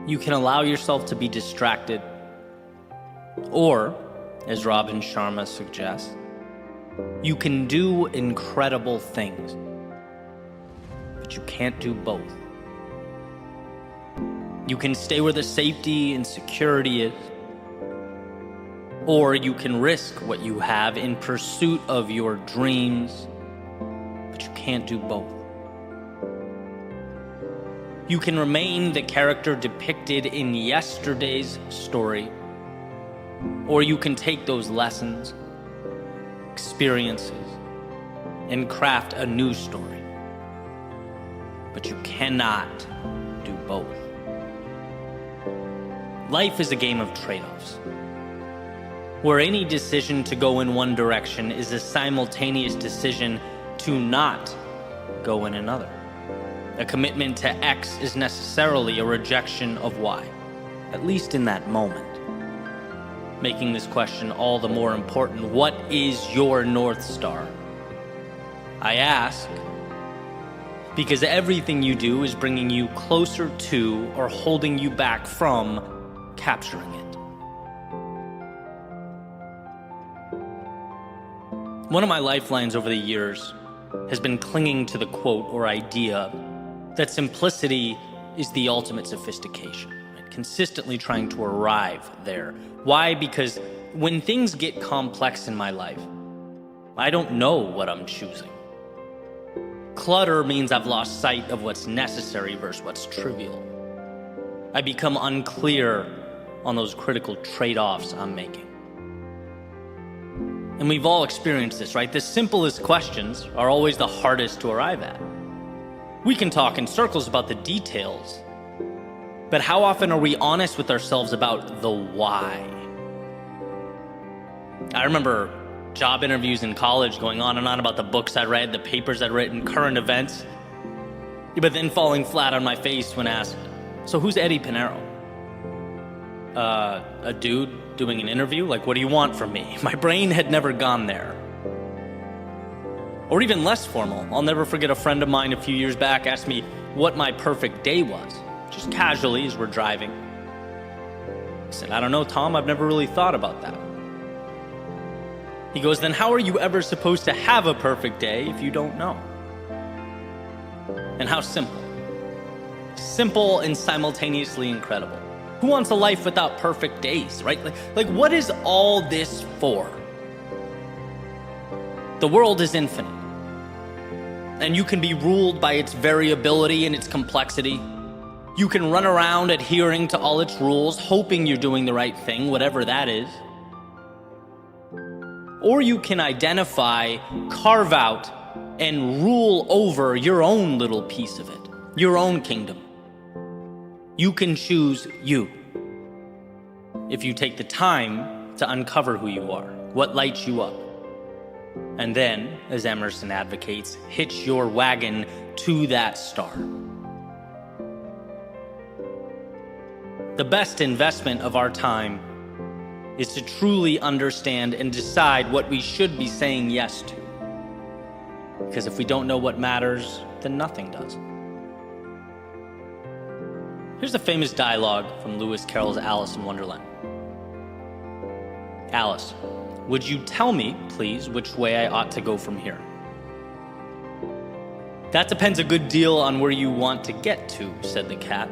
You can allow yourself to be distracted, or, as Robin Sharma suggests, you can do incredible things, but you can't do both. You can stay where the safety and security is, or you can risk what you have in pursuit of your dreams, but you can't do both. You can remain the character depicted in yesterday's story, or you can take those lessons, experiences, and craft a new story. But you cannot do both. Life is a game of trade-offs, where any decision to go in one direction is a simultaneous decision to not go in another. A commitment to X is necessarily a rejection of Y, at least in that moment. Making this question all the more important: what is your North Star? I ask because everything you do is bringing you closer to or holding you back from capturing it. One of my lifelines over the years has been clinging to the quote or idea that simplicity is the ultimate sophistication, right? Consistently trying to arrive there. Why? Because when things get complex in my life, I don't know what I'm choosing. Clutter means I've lost sight of what's necessary versus what's trivial. I become unclear on those critical trade-offs I'm making. And we've all experienced this, right? The simplest questions are always the hardest to arrive at. We can talk in circles about the details, but how often are we honest with ourselves about the why? I remember job interviews in college going on and on about the books I read, the papers I'd written, current events, but then falling flat on my face when asked, "So who's Eddie Pinero?" A dude doing an interview? Like, what do you want from me? My brain had never gone there. Or even less formal, I'll never forget a friend of mine a few years back asked me what my perfect day was, just casually as we're driving. I said, "I don't know, Tom, I've never really thought about that." He goes, "Then how are you ever supposed to have a perfect day if you don't know?" And how simple. Simple and simultaneously incredible. Who wants a life without perfect days, right? Like what is all this for? The world is infinite, and you can be ruled by its variability and its complexity. You can run around adhering to all its rules, hoping you're doing the right thing, whatever that is. Or you can identify, carve out, and rule over your own little piece of it, your own kingdom. You can choose you if you take the time to uncover who you are, what lights you up, and then, as Emerson advocates, hitch your wagon to that star. The best investment of our time is to truly understand and decide what we should be saying yes to. Because if we don't know what matters, then nothing does. Here's a famous dialogue from Lewis Carroll's Alice in Wonderland. "Alice, would you tell me, please, which way I ought to go from here?" "That depends a good deal on where you want to get to," said the cat.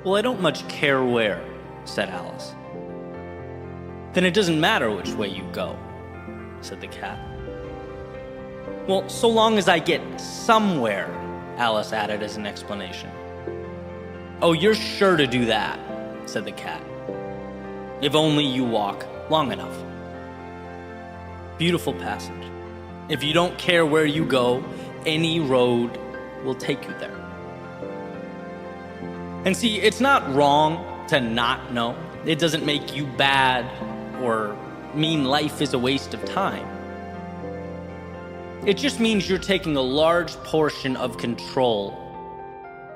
"Well, I don't much care where," said Alice. "Then it doesn't matter which way you go," said the cat. "Well, so long as I get somewhere," Alice added as an explanation. "Oh, you're sure to do that," said the cat. "If only you walk long enough." Beautiful passage. If you don't care where you go, any road will take you there. And see, it's not wrong to not know. It doesn't make you bad or mean life is a waste of time. It just means you're taking a large portion of control,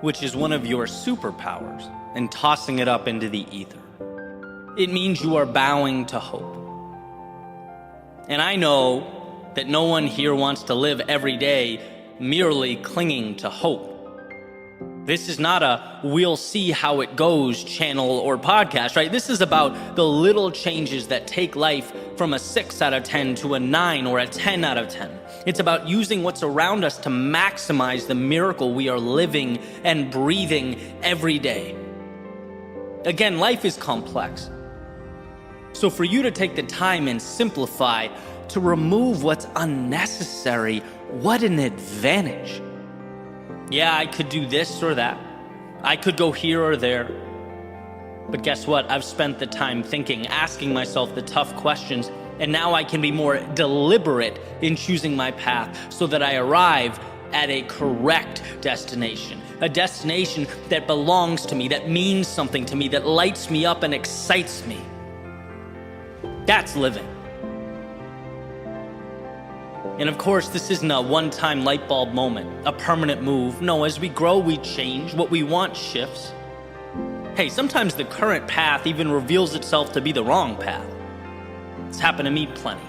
which is one of your superpowers, and tossing it up into the ether. It means you are bowing to hope. And I know that no one here wants to live every day merely clinging to hope. This is not a we'll see how it goes channel or podcast, right? This is about the little changes that take life from a 6 out of 10 to a 9 or a 10 out of 10. It's about using what's around us to maximize the miracle we are living and breathing every day. Again, life is complex. So for you to take the time and simplify, to remove what's unnecessary, what an advantage. Yeah, I could do this or that. I could go here or there. But guess what? I've spent the time thinking, asking myself the tough questions, and now I can be more deliberate in choosing my path so that I arrive at a correct destination. A destination that belongs to me, that means something to me, that lights me up and excites me. That's living. And of course, this isn't a one-time light bulb moment, a permanent move. No, as we grow, we change. What we want shifts. Hey, sometimes the current path even reveals itself to be the wrong path. It's happened to me plenty.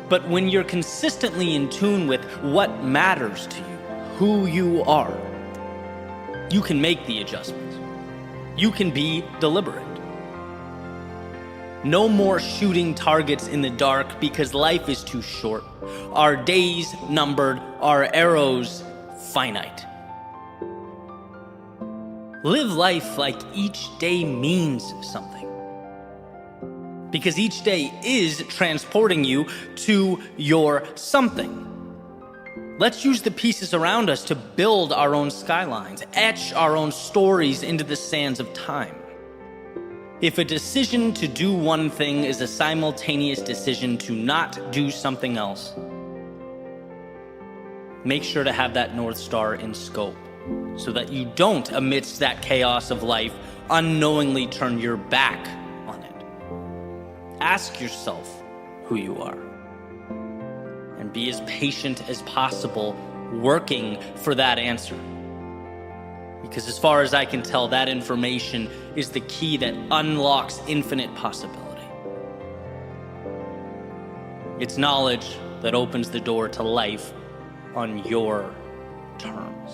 But when you're consistently in tune with what matters to you, who you are, you can make the adjustments. You can be deliberate. No more shooting targets in the dark because life is too short. Our days numbered, our arrows finite. Live life like each day means something. Because each day is transporting you to your something. Let's use the pieces around us to build our own skylines, etch our own stories into the sands of time. If a decision to do one thing is a simultaneous decision to not do something else, make sure to have that North Star in scope so that you don't, amidst that chaos of life, unknowingly turn your back on it. Ask yourself who you are and be as patient as possible working for that answer. Because as far as I can tell, that information is the key that unlocks infinite possibility. It's knowledge that opens the door to life on your terms.